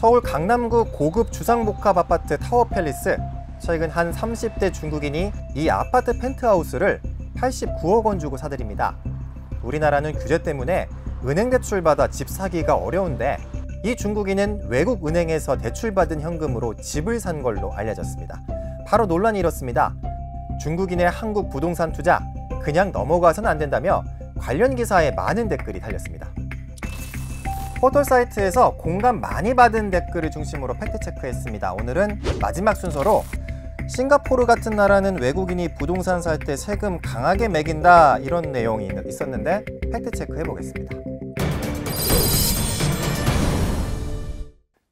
서울 강남구 고급 주상복합 아파트 타워팰리스. 최근 한 30대 중국인이 이 아파트 펜트하우스를 89억 원 주고 사들입니다. 우리나라는 규제 때문에 은행 대출받아 집 사기가 어려운데 이 중국인은 외국 은행에서 대출받은 현금으로 집을 산 걸로 알려졌습니다. 바로 논란이 이렇습니다. 중국인의 한국 부동산 투자 그냥 넘어가선 안 된다며 관련 기사에 많은 댓글이 달렸습니다. 포털 사이트에서 공감 많이 받은 댓글을 중심으로 팩트체크했습니다. 오늘은 마지막 순서로 싱가포르 같은 나라는 외국인이 부동산 살 때 세금 강하게 매긴다 이런 내용이 있었는데 팩트체크 해보겠습니다.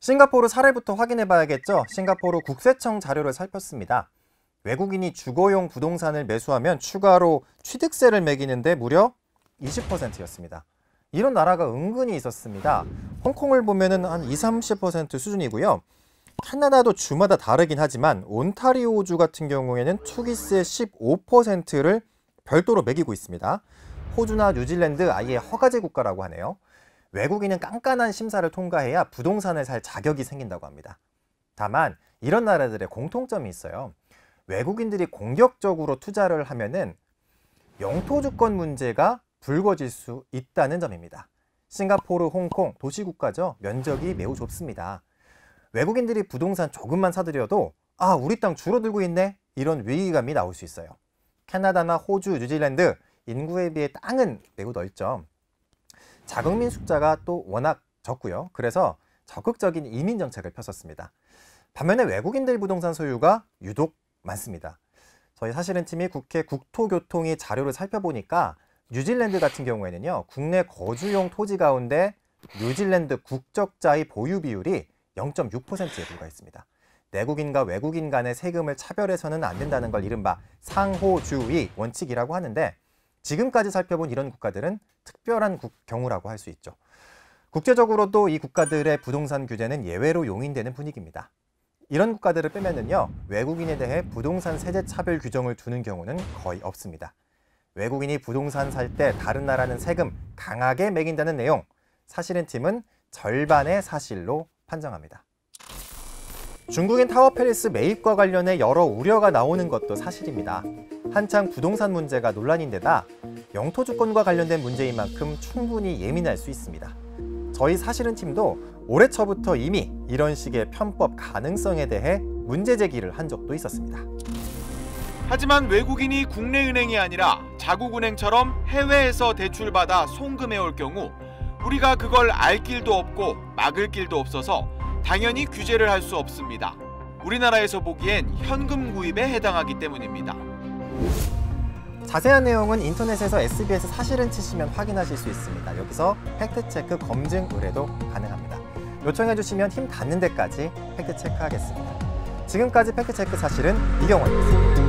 싱가포르 사례부터 확인해봐야겠죠. 싱가포르 국세청 자료를 살폈습니다. 외국인이 주거용 부동산을 매수하면 추가로 취득세를 매기는데 무려 20%였습니다. 이런 나라가 은근히 있었습니다. 홍콩을 보면은 한 20-30% 수준이고요. 캐나다도 주마다 다르긴 하지만 온타리오주 같은 경우에는 투기세 15%를 별도로 매기고 있습니다. 호주나 뉴질랜드 아예 허가제 국가라고 하네요. 외국인은 깐깐한 심사를 통과해야 부동산을 살 자격이 생긴다고 합니다. 다만 이런 나라들의 공통점이 있어요. 외국인들이 공격적으로 투자를 하면은 영토 주권 문제가 불거질 수 있다는 점입니다. 싱가포르, 홍콩, 도시국가죠. 면적이 매우 좁습니다. 외국인들이 부동산 조금만 사들여도 우리 땅 줄어들고 있네? 이런 위기감이 나올 수 있어요. 캐나다나 호주, 뉴질랜드 인구에 비해 땅은 매우 넓죠. 자국민 숫자가 또 워낙 적고요. 그래서 적극적인 이민 정책을 폈었습니다. 반면에 외국인들 부동산 소유가 유독 많습니다. 저희 사실은 팀이 국회 국토교통위 자료를 살펴보니까 뉴질랜드 같은 경우에는요, 국내 거주용 토지 가운데 뉴질랜드 국적자의 보유 비율이 0.6%에 불과했습니다. 내국인과 외국인 간의 세금을 차별해서는 안 된다는 걸 이른바 상호주의 원칙이라고 하는데 지금까지 살펴본 이런 국가들은 특별한 경우라고 할 수 있죠. 국제적으로도 이 국가들의 부동산 규제는 예외로 용인되는 분위기입니다. 이런 국가들을 빼면은요, 외국인에 대해 부동산 세제 차별 규정을 두는 경우는 거의 없습니다. 외국인이 부동산 살 때 다른 나라는 세금 강하게 매긴다는 내용, 사실은 팀은 절반의 사실로 판정합니다. 중국인 타워팰리스 매입과 관련해 여러 우려가 나오는 것도 사실입니다. 한창 부동산 문제가 논란인데다 영토 주권과 관련된 문제인 만큼 충분히 예민할 수 있습니다. 저희 사실은 팀도 올해 초부터 이미 이런 식의 편법 가능성에 대해 문제 제기를 한 적도 있었습니다. 하지만 외국인이 국내 은행이 아니라 자국 은행처럼 해외에서 대출받아 송금해올 경우 우리가 그걸 알 길도 없고 막을 길도 없어서 당연히 규제를 할 수 없습니다. 우리나라에서 보기엔 현금 구입에 해당하기 때문입니다. 자세한 내용은 인터넷에서 SBS 사실은 치시면 확인하실 수 있습니다. 여기서 팩트체크 검증 의뢰도 가능합니다. 요청해주시면 힘 닿는 데까지 팩트체크하겠습니다. 지금까지 팩트체크 사실은 이경원이었습니다.